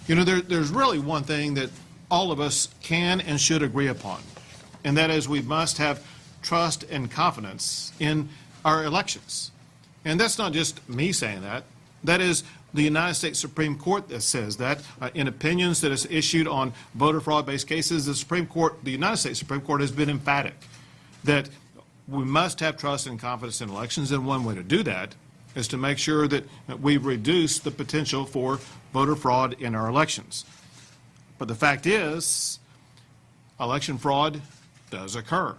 You know, there's really one thing that all of us can and should agree upon, and that is we must have trust and confidence in our elections. And that's not just me saying that. That is the United States Supreme Court that says that. In opinions that is issued on voter fraud-based cases, the United States Supreme Court has been emphatic that we must have trust and confidence in elections, and one way to do that is to make sure that we reduce the potential for voter fraud in our elections. But the fact is, election fraud does occur.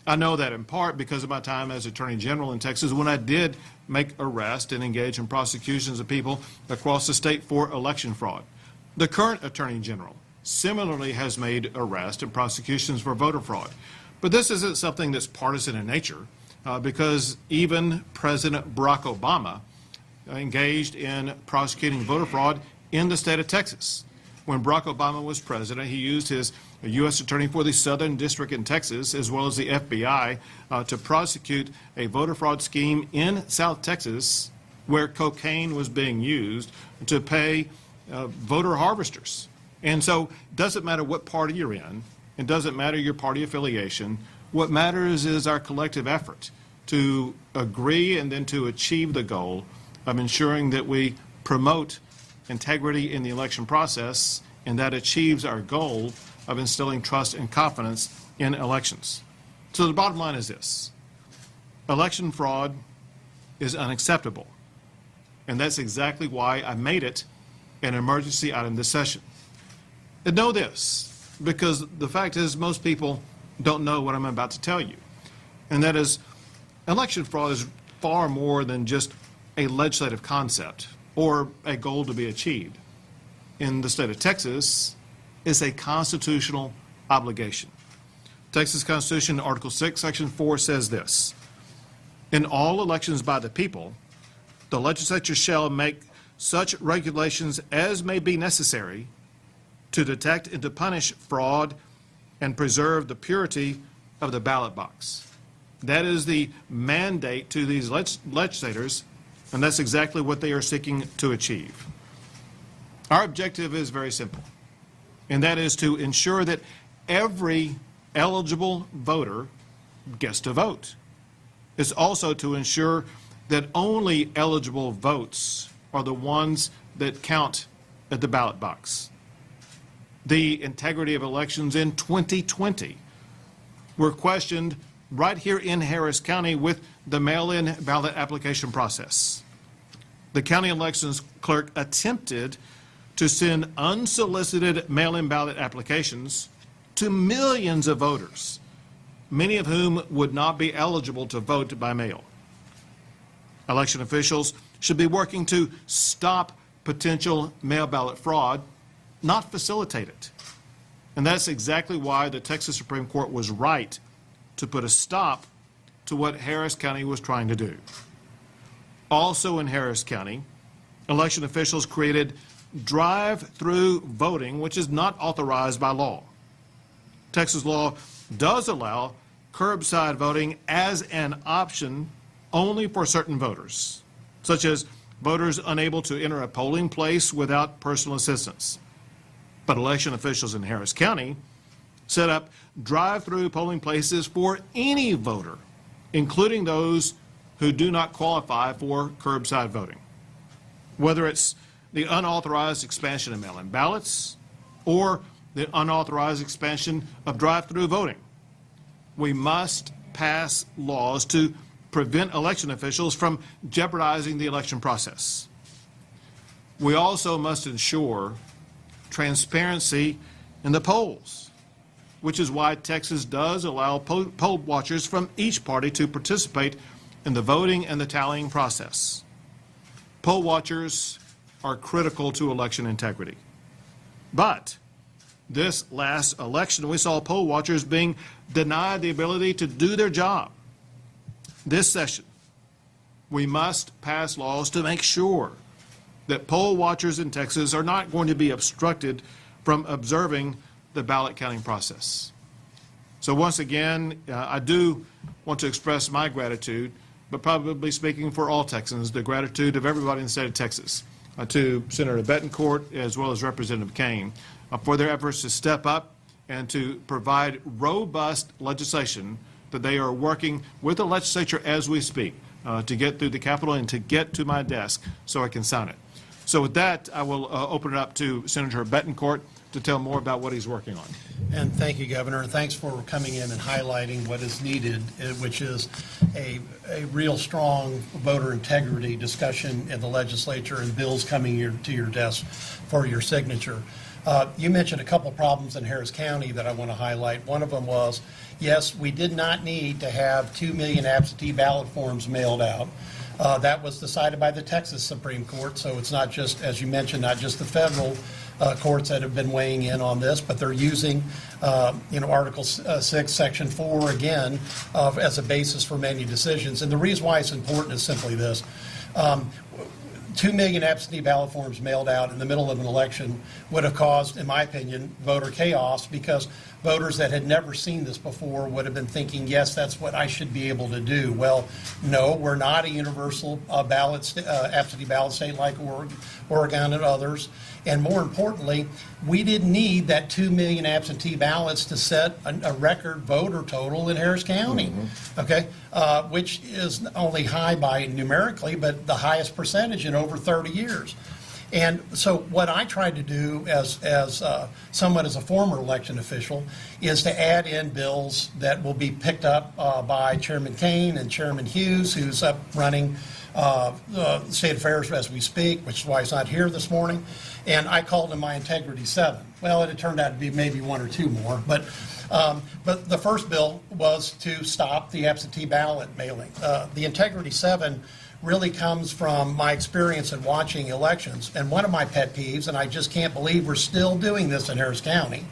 I know that in part because of my time as Attorney General in Texas, when I did make arrests and engage in prosecutions of people across the state for election fraud. The current Attorney General similarly has made arrests and prosecutions for voter fraud. But this isn't something that's partisan in nature, because even President Barack Obama engaged in prosecuting voter fraud in the state of Texas. When Barack Obama was president, he used his U.S. Attorney for the Southern District in Texas, as well as the FBI, to prosecute a voter fraud scheme in South Texas where cocaine was being used to pay voter harvesters. And so it doesn't matter what party you're in, it doesn't matter your party affiliation. What matters is our collective effort to agree and then to achieve the goal of ensuring that we promote integrity in the election process, and that achieves our goal of instilling trust and confidence in elections. So the bottom line is this: election fraud is unacceptable, and that's exactly why I made it an emergency item this session. And know this, because the fact is most people don't know what I'm about to tell you, and that is election fraud is far more than just a legislative concept or a goal to be achieved. In the state of Texas, it's a constitutional obligation. Texas Constitution, Article 6, Section 4 says this: in all elections by the people, the legislature shall make such regulations as may be necessary to detect and to punish fraud and preserve the purity of the ballot box. That is the mandate to these legislators, and that's exactly what they are seeking to achieve. Our objective is very simple, and that is to ensure that every eligible voter gets to vote. It's also to ensure that only eligible votes are the ones that count at the ballot box. The integrity of elections in 2020 were questioned right here in Harris County with the mail-in ballot application process. The county elections clerk attempted to send unsolicited mail-in ballot applications to millions of voters, many of whom would not be eligible to vote by mail. Election officials should be working to stop potential mail ballot fraud, not facilitate it. And that's exactly why the Texas Supreme Court was right to put a stop to what Harris County was trying to do. Also in Harris County, election officials created drive-through voting, which is not authorized by law. Texas law does allow curbside voting as an option only for certain voters, such as voters unable to enter a polling place without personal assistance. But election officials in Harris County set up drive-through polling places for any voter, including those who do not qualify for curbside voting. Whether it's the unauthorized expansion of mail-in ballots or the unauthorized expansion of drive-through voting, we must pass laws to prevent election officials from jeopardizing the election process. We also must ensure transparency in the polls, which is why Texas does allow poll watchers from each party to participate in the voting and the tallying process. Poll watchers are critical to election integrity. But this last election, we saw poll watchers being denied the ability to do their job. This session, we must pass laws to make sure that poll watchers in Texas are not going to be obstructed from observing the ballot counting process. So once again, I do want to express my gratitude, but probably speaking for all Texans, the gratitude of everybody in the state of Texas to Senator Betancourt as well as Representative Kane for their efforts to step up and to provide robust legislation that they are working with the legislature as we speak to get through the Capitol and to get to my desk so I can sign it. So with that, I will open it up to Senator Betancourt to tell more about what he's working on. And thank you, Governor, and thanks for coming in and highlighting what is needed, which is a real strong voter integrity discussion in the legislature and bills coming to your desk for your signature. You mentioned a couple problems in Harris County that I want to highlight. One of them was, yes, we did not need to have 2 million absentee ballot forms mailed out. That was decided by the Texas Supreme Court, so it's not just, as you mentioned, not just the federal courts that have been weighing in on this, but they're using, Article 6, Section 4 again as a basis for many decisions. And the reason why it's important is simply this. 2 million absentee ballot forms mailed out in the middle of an election would have caused, in my opinion, voter chaos, because voters that had never seen this before would have been thinking, yes, that's what I should be able to do. Well, no, we're not a universal absentee ballot state like Oregon and others. And more importantly, we didn't need that 2 million absentee ballots to set a record voter total in Harris County, okay, which is only high by numerically, but the highest percentage in over 30 years. And so what I tried to do as someone as a former election official is to add in bills that will be picked up by Chairman Kane and Chairman Hughes, who's up running State Affairs as we speak, which is why he's not here this morning. And I called him my Integrity 7. Well, it turned out to be maybe 1 or 2 more. But the first bill was to stop the absentee ballot mailing. The Integrity 7 really comes from my experience in watching elections. And one of my pet peeves, and I just can't believe we're still doing this in Harris County,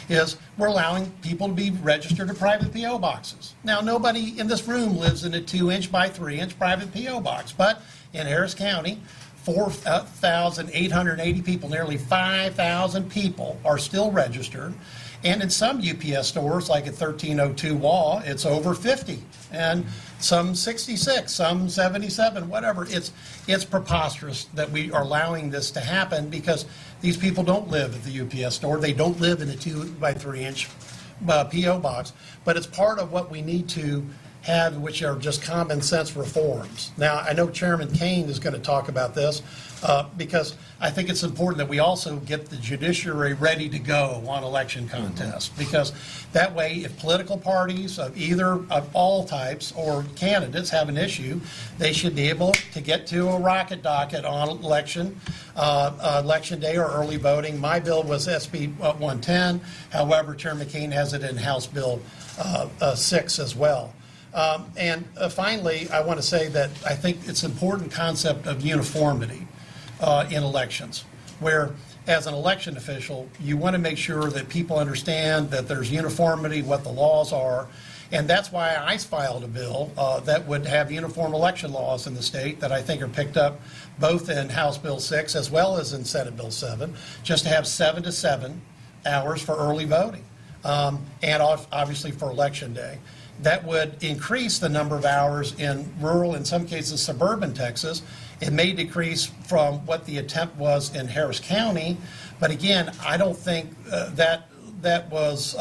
is we're allowing people to be registered to private P.O. boxes. Now, nobody in this room lives in a 2-inch by 3-inch private P.O. box, but in Harris County, 4,880 people, nearly 5,000 people are still registered. And in some UPS stores, like at 1302 Wall, it's over 50, and some 66, some 77, whatever. It's preposterous that we are allowing this to happen, because these people don't live at the UPS store. They don't live in a 2 by 3-inch P.O. box, but it's part of what we need to have, which are just common sense reforms. Now, I know Chairman Kane is going to talk about this because I think it's important that we also get the judiciary ready to go on election contests, because that way, if political parties of all types or candidates have an issue, they should be able to get to a rocket docket on election day or early voting. My bill was SB 110. However, Chairman Kane has it in House Bill 6 as well. And finally, I want to say that I think it's an important concept of uniformity in elections, where as an election official, you want to make sure that people understand that there's uniformity, what the laws are. And that's why I filed a bill that would have uniform election laws in the state that I think are picked up both in House Bill 6 as well as in Senate Bill 7, just to have 7 to 7 hours for early voting and obviously for Election Day. That would increase the number of hours in rural, in some cases suburban Texas. It may decrease from what the attempt was in Harris County, but again, I don't think that was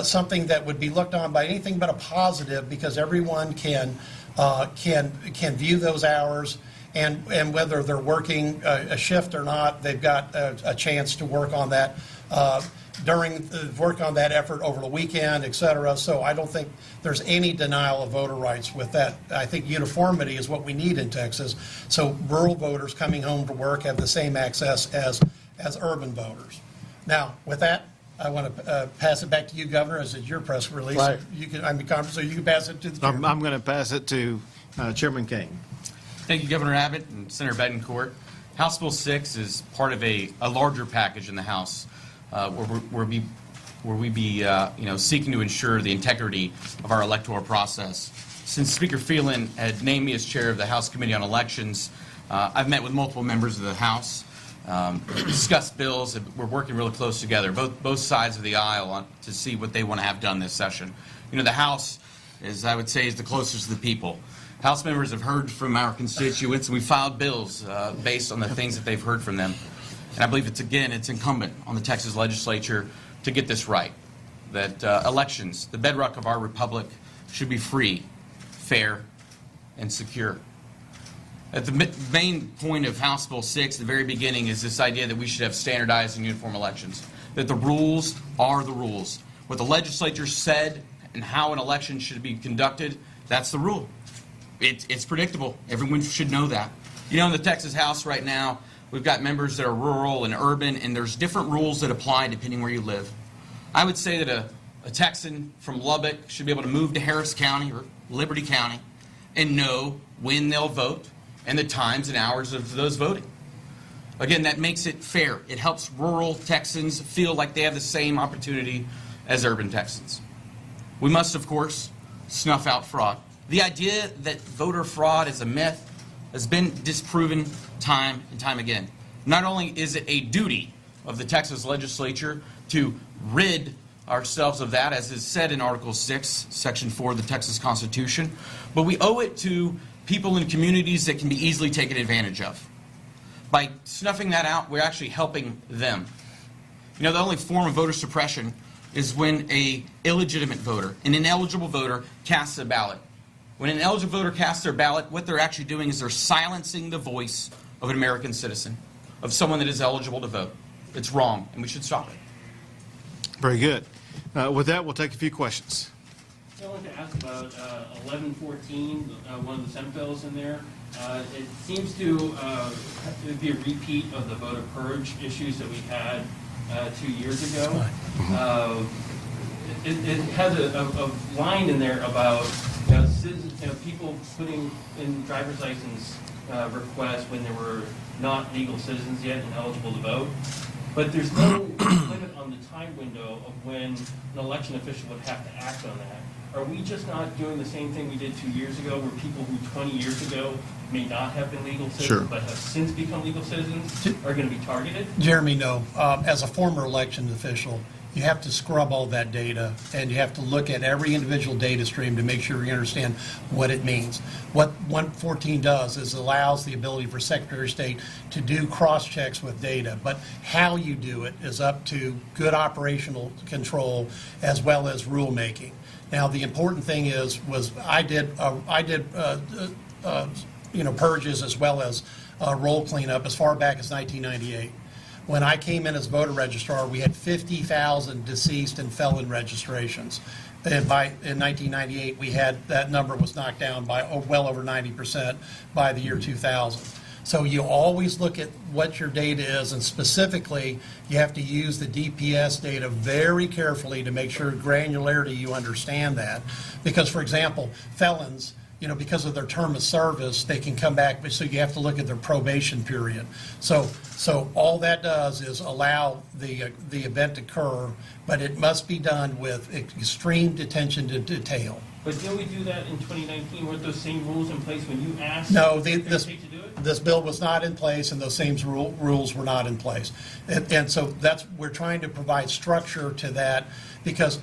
something that would be looked on by anything but a positive, because everyone can view those hours, and whether they're working a shift or not, they've got a chance to work on that work on that effort over the weekend, et cetera. So I don't think there's any denial of voter rights with that. I think uniformity is what we need in Texas, so rural voters coming home to work have the same access as urban voters. Now, with that, I want to pass it back to you, Governor, as it's your press release. Right. So you can pass it to the chairman. I'm going to pass it to Chairman Kane. Thank you, Governor Abbott and Senator Betancourt. House Bill 6 is part of a larger package in the House where we be seeking to ensure the integrity of our electoral process. Since Speaker Phelan had named me as chair of the House Committee on Elections, I've met with multiple members of the House, discussed bills. We're working really close together, both sides of the aisle, to see what they want to have done this session. The House, as I would say, is the closest to the people. House members have heard from our constituents, and we filed bills based on the things that they've heard from them. And I believe it's incumbent on the Texas legislature to get this right, that elections, the bedrock of our republic, should be free, fair, and secure. At the main point of House Bill 6, the very beginning, is this idea that we should have standardized and uniform elections, that the rules are the rules. What the legislature said and how an election should be conducted, that's the rule. It's predictable. Everyone should know that. You know, in the Texas House right now, we've got members that are rural and urban, and there's different rules that apply depending where you live. I would say that a Texan from Lubbock should be able to move to Harris County or Liberty County and know when they'll vote and the times and hours of those voting. Again, that makes it fair. It helps rural Texans feel like they have the same opportunity as urban Texans. We must, of course, snuff out fraud. The idea that voter fraud is a myth has been disproven time and time again. Not only is it a duty of the Texas legislature to rid ourselves of that, as is said in Article 6, Section 4 of the Texas Constitution, but we owe it to people in communities that can be easily taken advantage of. By snuffing that out, we're actually helping them. You know, the only form of voter suppression is when an illegitimate voter, an ineligible voter, casts a ballot. When an eligible voter casts their ballot, what they're actually doing is they're silencing the voice of an American citizen, of someone that is eligible to vote. It's wrong, and we should stop it. Very good. With that, we'll take a few questions. I wanted to ask about 1114, one of the Senate bills in there. It seems to be a repeat of the voter purge issues that we had 2 years ago. It has a line in there about citizens, people putting in driver's license requests when they were not legal citizens yet and eligible to vote. But there's no limit on the time window of when an election official would have to act on that. Are we just not doing the same thing we did 2 years ago, where people who 20 years ago may not have been legal citizens, Sure, but have since become legal citizens, are going to be targeted? Jeremy, no. As a former election official, you have to scrub all that data, and you have to look at every individual data stream to make sure you understand what it means. What 114 does is allows the ability for Secretary of State to do cross-checks with data, but how you do it is up to good operational control as well as rulemaking. Now, the important thing was I did purges as well as roll cleanup as far back as 1998. When I came in as voter registrar, we had 50,000 deceased and felon registrations. And in 1998, we had that number was knocked down by well over 90% by the year 2000. So you always look at what your data is, and specifically, you have to use the DPS data very carefully to make sure granularity you understand that. Because, for example, felons, because of their term of service, they can come back, so you have to look at their probation period. So all that does is allow the event to occur, but it must be done with extreme attention to detail. But didn't we do that in 2019? Weren't those same rules in place when you asked No, the Secretary of State to do it? This bill was not in place, and those same rules were not in place. And so we're trying to provide structure to that because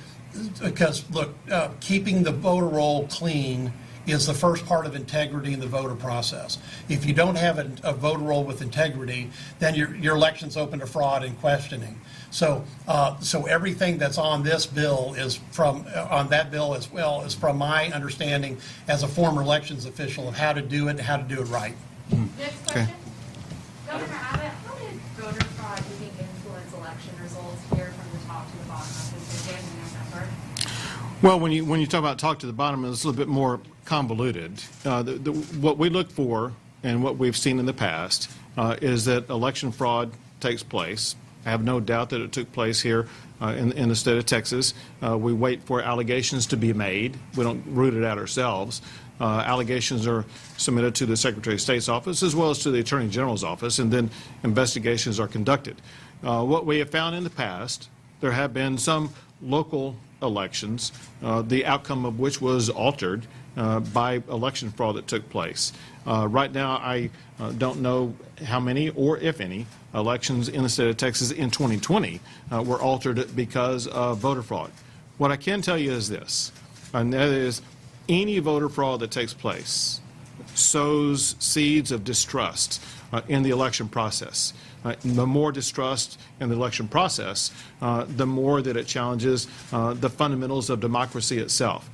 look, keeping the voter roll clean is the first part of integrity in the voter process. If you don't have a voter roll with integrity, then your election's open to fraud and questioning. So everything that's on this bill is on that bill as well as from my understanding as a former elections official of how to do it and how to do it right. Next question. Governor Abbott, how did voter fraud, do you think, influence election results here from the top to the bottom of this weekend in November? Well, when you talk about top to the bottom, it's a little bit more convoluted. What we look for and what we've seen in the past is that election fraud takes place. I have no doubt that it took place here in the state of Texas. We wait for allegations to be made. We don't root it out ourselves. Allegations are submitted to the Secretary of State's office as well as to the Attorney General's office, and then investigations are conducted. What we have found in the past, there have been some local elections, the outcome of which was altered by election fraud that took place. Right now, I don't know how many or if any elections in the state of Texas in 2020 were altered because of voter fraud. What I can tell you is this, and that is any voter fraud that takes place sows seeds of distrust in the election process. The more distrust in the election process, the more that it challenges the fundamentals of democracy itself.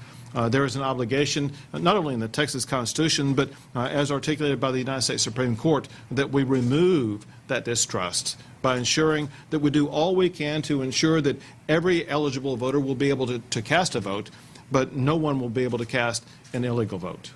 There is an obligation, not only in the Texas Constitution, but as articulated by the United States Supreme Court, that we remove that distrust by ensuring that we do all we can to ensure that every eligible voter will be able to cast a vote, but no one will be able to cast an illegal vote.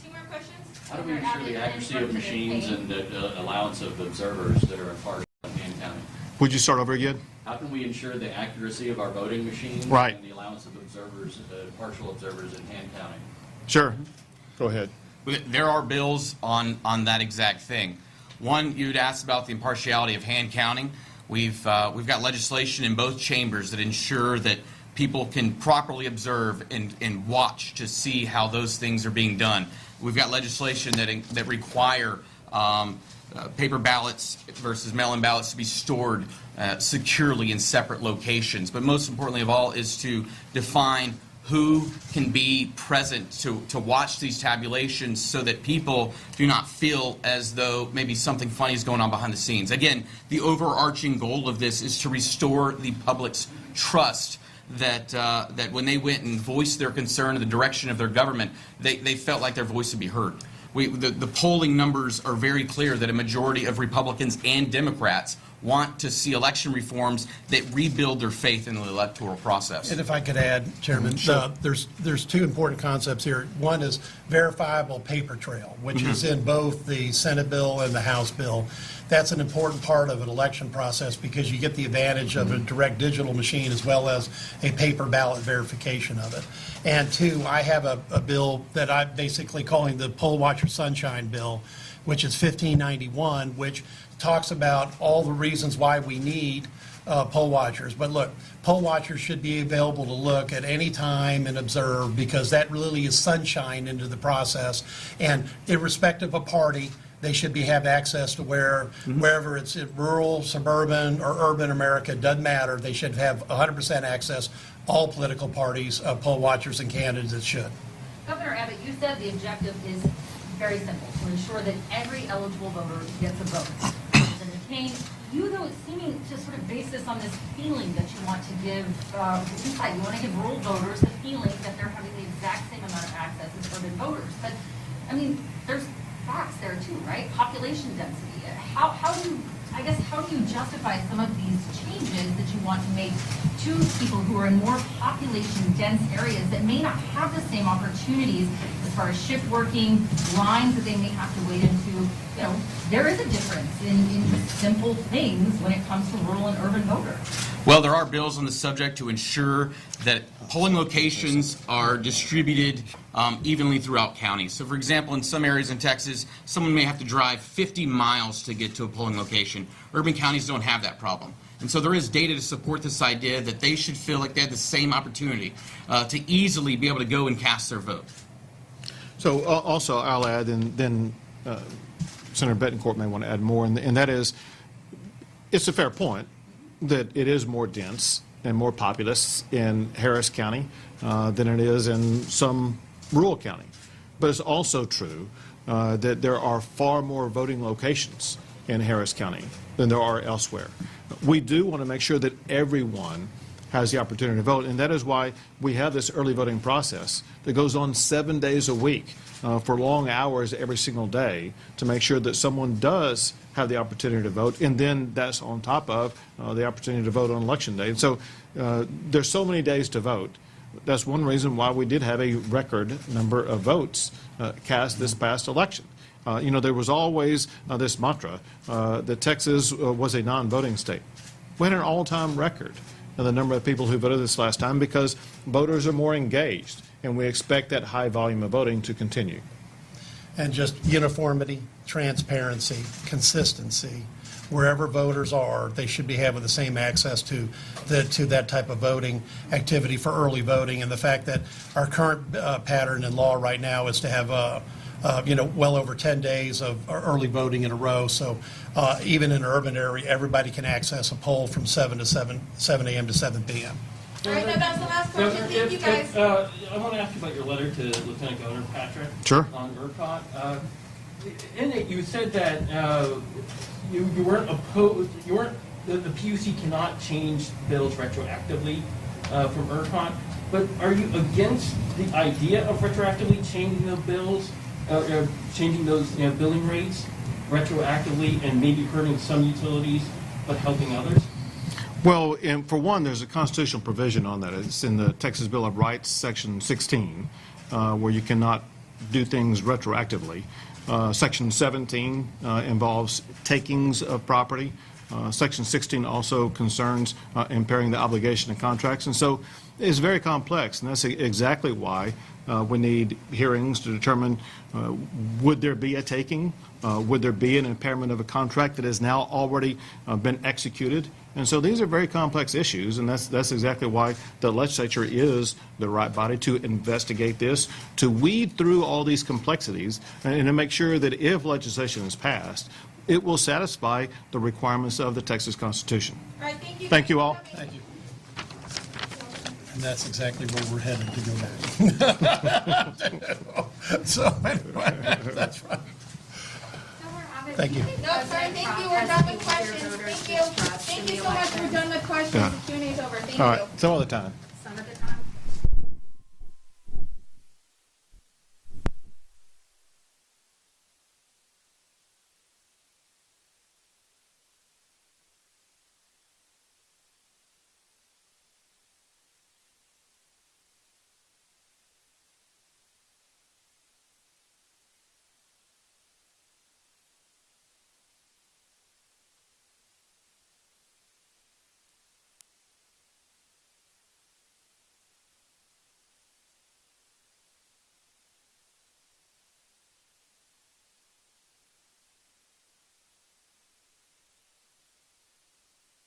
Two more questions? How do we ensure the accuracy of machines and the allowance of observers that are imparted in hand counting? Would you start over again? How can we ensure the accuracy of our voting machines Right. and the allowance of observers, partial observers in hand counting? Sure. Go ahead. There are bills on that exact thing. One, you'd asked about the impartiality of hand counting. We've got legislation in both chambers that ensure that people can properly observe and watch to see how those things are being done. We've got legislation that require paper ballots versus mail-in ballots to be stored securely in separate locations. But most importantly of all is to define who can be present to watch these tabulations so that people do not feel as though maybe something funny is going on behind the scenes. Again, the overarching goal of this is to restore the public's trust that when they went and voiced their concern in the direction of their government, they felt like their voice would be heard. The polling numbers are very clear that a majority of Republicans and Democrats want to see election reforms that rebuild their faith in the electoral process. And if I could add, Chairman, there's two important concepts here. One is verifiable paper trail, which is in both the Senate bill and the House bill. That's an important part of an election process because you get the advantage of a direct digital machine as well as a paper ballot verification of it. And two, I have a bill that I'm basically calling the Poll Watcher Sunshine Bill, which is 1591, which talks about all the reasons why we need poll watchers. But look, poll watchers should be available to look at any time and observe because that really is sunshine into the process. And irrespective of party, they should have access to wherever it's in rural, suburban, or urban America, it doesn't matter. They should have 100% access. All political parties, poll watchers and candidates should. Governor Abbott, you said the objective is very simple, to ensure that every eligible voter gets a vote. And McCain, you though seeming to sort of base this on this feeling that you want to give insight. You want to give rural voters the feeling that they're having the exact same amount of access as urban voters. But, I mean, there's facts there too, right? Population density. How do you justify some of these changes that you want to make to people who are in more population-dense areas that may not have the same opportunities as far as shift working, lines that they may have to wait into? You know, there is a difference in just simple things when it comes to rural and urban voters. Well, there are bills on the subject to ensure that polling locations are distributed evenly throughout counties. So, for example, in some areas in Texas, someone may have to drive 50 miles to get to a polling location. Urban counties don't have that problem. And so there is data to support this idea that they should feel like they have the same opportunity to easily be able to go and cast their vote. So also I'll add, and then Senator Betancourt may want to add more, and that is, it's a fair point that it is more dense and more populous in Harris County than it is in some rural county. But it's also true that there are far more voting locations in Harris County than there are elsewhere. We do want to make sure that everyone has the opportunity to vote, and that is why we have this early voting process that goes on 7 days a week for long hours every single day to make sure that someone does have the opportunity to vote, and then that's on top of the opportunity to vote on Election Day. And so there's so many days to vote. That's one reason why we did have a record number of votes cast this past election. There was always this mantra that Texas was a non-voting state. We had an all-time record in the number of people who voted this last time because voters are more engaged, and we expect that high volume of voting to continue. And just uniformity, transparency, consistency. Wherever voters are, they should be having the same access to that type of voting activity for early voting. And the fact that our current pattern in law right now is to have well over 10 days of early voting in a row. So even in an urban area, everybody can access a poll from 7 a.m. to 7 p.m. All right, now that's the last question. Thank you, guys. I want to ask you about your letter to Lieutenant Governor Patrick. Sure. On ERCOT. In it, you said that you weren't opposed, the PUC cannot change bills retroactively from ERCOT, but are you against the idea of retroactively changing the bills, changing those billing rates retroactively and maybe hurting some utilities but helping others? Well, and for one, there's a constitutional provision on that. It's in the Texas Bill of Rights, Section 16, where you cannot do things retroactively. Section 17 involves takings of property. Section 16 also concerns impairing the obligation of contracts. And so it's very complex, and that's exactly why we need hearings to determine would there be a taking, would there be an impairment of a contract that has now already been executed. And so these are very complex issues, and that's exactly why the legislature is the right body to investigate this, to weed through all these complexities, and to make sure that if legislation is passed, it will satisfy the requirements of the Texas Constitution. All right, thank you. Thank you all. Thank you. And that's exactly where we're headed to go now. So anyway, that's right. Governor Abbott, Thank you. do think No, sorry, President thank Trump you. We're has done with people your questions. voters Thank to you. trust in Thank the you so much. election? We're done with questions. Yeah. The Q&A's over. Thank All you. right, some other time.